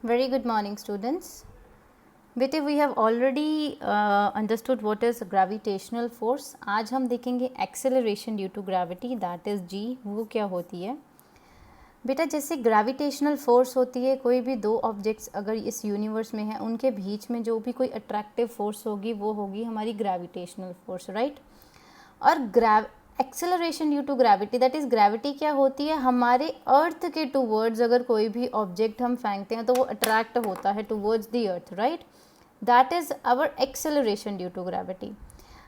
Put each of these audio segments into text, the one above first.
Very good morning, students. बेटे we have already understood what is gravitational force. आज हम देखेंगे acceleration due to gravity, that is G. वो क्या होती है बेटा? जैसे ग्रेविटेशनल फोर्स होती है, कोई भी दो ऑब्जेक्ट्स अगर इस यूनिवर्स में है उनके बीच में जो भी कोई अट्रैक्टिव फोर्स होगी वो होगी हमारी ग्रेविटेशनल फोर्स, राइट? और acceleration due to gravity, that is gravity क्या होती है? हमारे अर्थ के टूवर्ड्स अगर कोई भी ऑब्जेक्ट हम फेंकते हैं तो वो अट्रैक्ट होता है towards the earth, right? That is our acceleration due to gravity.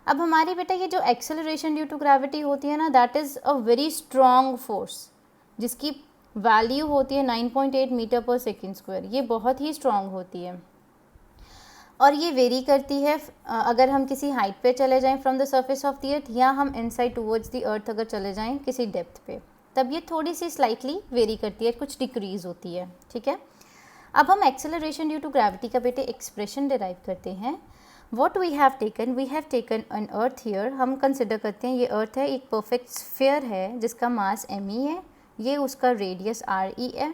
अब हमारी बेटा ये जो एक्सेलरेशन ड्यू टू ग्रेविटी होती है ना, that is a very strong force जिसकी वैल्यू होती है 9.8 मीटर पर सेकेंड स्क्वायर. ये बहुत ही स्ट्रॉन्ग होती है और ये वेरी करती है अगर हम किसी हाइट पे चले जाएं from the surface of the अर्थ, या हम इनसाइड टूवर्ड्स द अर्थ अगर चले जाएं किसी डेप्थ पे, तब ये थोड़ी सी स्लाइटली वेरी करती है, कुछ डिक्रीज होती है, ठीक है? अब हम एक्सेलरेशन ड्यू टू ग्रेविटी का बेटे एक्सप्रेशन डिराइव करते हैं. What we have taken an earth here. हम कंसिडर करते हैं ये अर्थ है, एक परफेक्ट स्फीयर है जिसका मास me है, ये उसका रेडियस re है,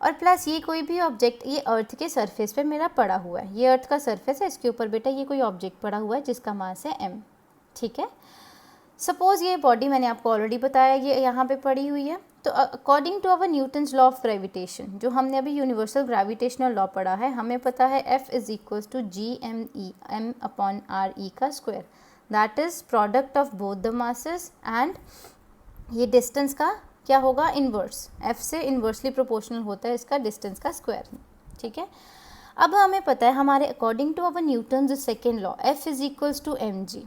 और प्लस ये कोई भी ऑब्जेक्ट ये अर्थ के सरफेस पे मेरा पड़ा हुआ है. ये अर्थ का सरफेस है, इसके ऊपर बेटा ये कोई ऑब्जेक्ट पड़ा हुआ है जिसका मास है m, ठीक है? सपोज़ ये बॉडी मैंने आपको ऑलरेडी बताया ये यहाँ पे पड़ी हुई है. तो according to our Newton's law of gravitation, जो हमने अभी यूनिवर्सल ग्रेविटेशनल लॉ पढ़ा है, हमें पता है F is equals to GME m/re का square. That is product of both the masses and ये डिस्टेंस का क्या होगा? इन्वर्स. F से इन्वर्सली प्रोपोर्शनल होता है इसका डिस्टेंस का स्क्वायर, ठीक है? अब हमें पता है हमारे according to our Newton's second law F is equals to mg.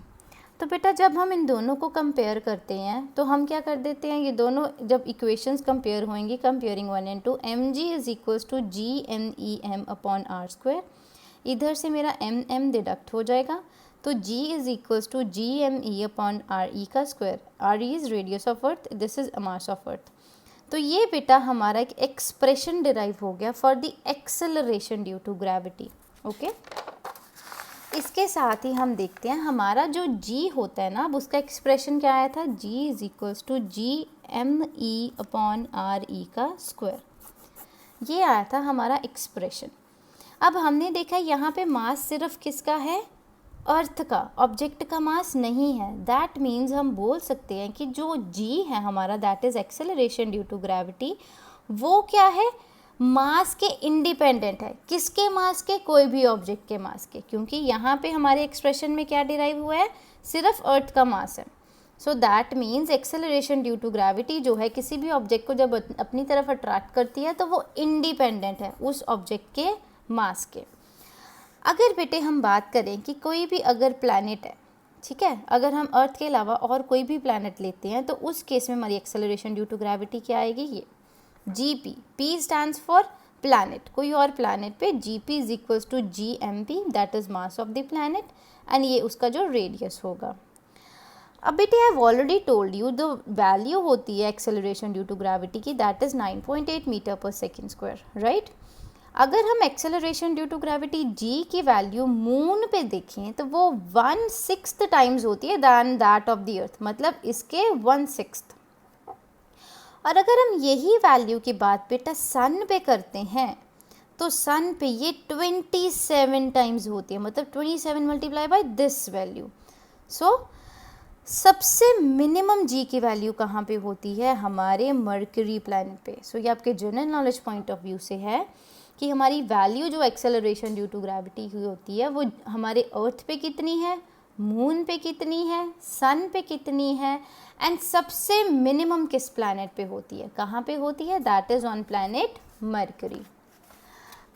तो बेटा जब हम इन दोनों को कंपेयर करते हैं तो हम क्या कर देते हैं, ये दोनों जब इक्वेशंस कंपेयर होंगी, comparing 1 and 2, mg is equals to GME m/r square. इधर से मेरा m डिडक्ट हो जाएगा, तो g is equals to GME/re का square. re is radius of earth, this is mass of earth. तो ये बेटा हमारा एक एक्सप्रेशन डिराइव हो गया for the acceleration due to gravity. Okay, इसके साथ ही हम देखते हैं हमारा जो g होता है ना, अब उसका एक्सप्रेशन क्या आया था? g is equals to GME/re का स्क्वायर. ये आया था हमारा एक्सप्रेशन. अब हमने देखा यहाँ पे मास सिर्फ किसका है? अर्थ का, ऑब्जेक्ट का मास नहीं है. दैट मीन्स हम बोल सकते हैं कि जो g है हमारा, that is acceleration due to gravity, वो क्या है? मास के इंडिपेंडेंट है. किसके मास के? कोई भी ऑब्जेक्ट के मास के, क्योंकि यहाँ पे हमारे एक्सप्रेशन में क्या डिराइव हुआ है? सिर्फ अर्थ का मास है. So that means acceleration due to gravity जो है किसी भी ऑब्जेक्ट को जब अपनी तरफ अट्रैक्ट करती है तो वो इंडिपेंडेंट है उस ऑब्जेक्ट के मास के. अगर बेटे हम बात करें कि कोई भी अगर प्लैनेट है, ठीक है, अगर हम अर्थ के अलावा और कोई भी प्लैनेट लेते हैं तो उस केस में हमारी एक्सेलरेशन ड्यू टू ग्रेविटी क्या आएगी? ये GP. P stands for planet. कोई और प्लैनेट पे GP is equals to GMP, that is mass of the planet, and ये उसका जो रेडियस होगा. अब बेटे I have already told you the value होती है एक्सेलरेशन ड्यू टू ग्रेविटी की, that is 9.8 metre per second square, right? अगर हम acceleration due to gravity G की वैल्यू मून पे देखें तो वो 1/6 टाइम्स होती है then that of the earth, मतलब इसके 1/6. और अगर हम यही वैल्यू की बात बेटा सन पे करते हैं तो सन पे ये 27 टाइम्स होती है, मतलब 27 मल्टीप्लाई बाय दिस वैल्यू. सो सबसे मिनिमम जी की वैल्यू कहाँ पे होती है? हमारे मर्करी प्लैनेट पे. सो ये आपके general knowledge point of view से है कि हमारी वैल्यू जो एक्सेलरेशन ड्यू टू ग्रेविटी की होती है वो हमारे अर्थ पे कितनी है, मून पे कितनी है, सन पे कितनी है, एंड सबसे मिनिमम किस प्लैनेट पे होती है? कहाँ पे होती है? That is on planet mercury.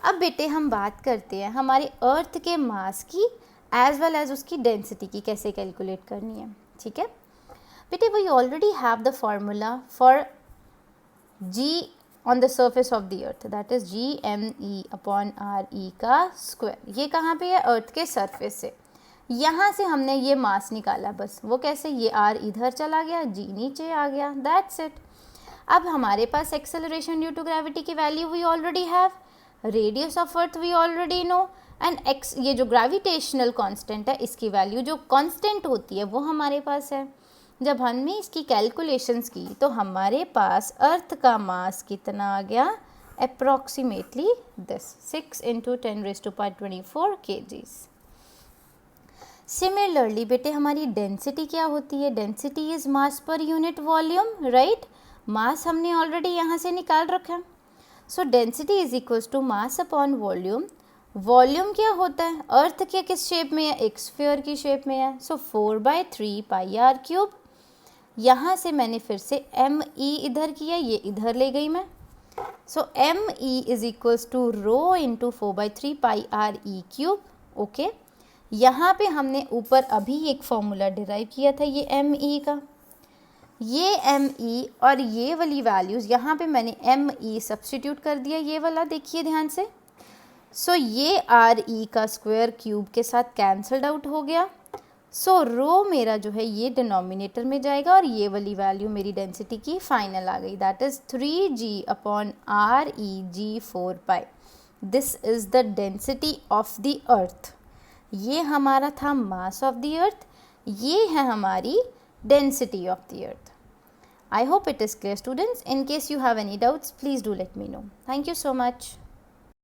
अब बेटे हम बात करते हैं हमारे अर्थ के मास की एज वेल एज उसकी डेंसिटी की कैसे कैलकुलेट करनी है, ठीक है बेटे? We already have the formula for g on the surface of the earth, that is GME/re का स्क्वायर. ये कहाँ पे है? अर्थ के सरफेस से. यहाँ से हमने ये मास निकाला बस. वो कैसे? ये r इधर चला गया, g नीचे आ गया, दैट्स इट. अब हमारे पास एक्सेलरेशन ड्यू टू ग्रेविटी की value we already have, radius of earth we already know, and x ये जो ग्रेविटेशनल कांस्टेंट है इसकी वैल्यू जो कांस्टेंट होती है वो हमारे पास है. जब हमने इसकी कैलकुलेशंस की तो हमारे पास अर्थ का मास कितना आ गया? approximately this 6 into 10 raised to power 24 kgs. Similarly बेटे हमारी डेंसिटी क्या होती है? Density is mass per unit volume, right? मास हमने ऑलरेडी यहाँ से निकाल रखा है. So density is equals to mass upon volume. Volume क्या होता है? अर्थ के किस शेप में है? एक स्फीयर की शेप में है. सो 4/3 पाई आर क्यूब. यहाँ से मैंने फिर से एम ई इधर किया, ये इधर ले गई मैं. So M E is equals to rho into 4/3 pi R E cube. Okay, यहाँ पे हमने ऊपर अभी एक फॉर्मूला डिराइव किया था ये एम ई का. ये एम ई और ये वाली वैल्यूज़ यहाँ पे मैंने एम ई सब्सटीट्यूट कर दिया, ये वाला देखिए ध्यान से. सो ये आर ई का स्क्वायर क्यूब के साथ कैंसल्ड आउट हो गया. सो रो मेरा जो है ये डिनोमिनेटर में जाएगा और ये वाली वैल्यू मेरी डेंसिटी की फाइनल आ गई, that is 3g upon R E G 4 pi. This is the density of the earth. ये हमारा था मास ऑफ द अर्थ, ये है हमारी density of the earth. I hope it is clear, students. In case you have any doubts, please do let me know. Thank you so much.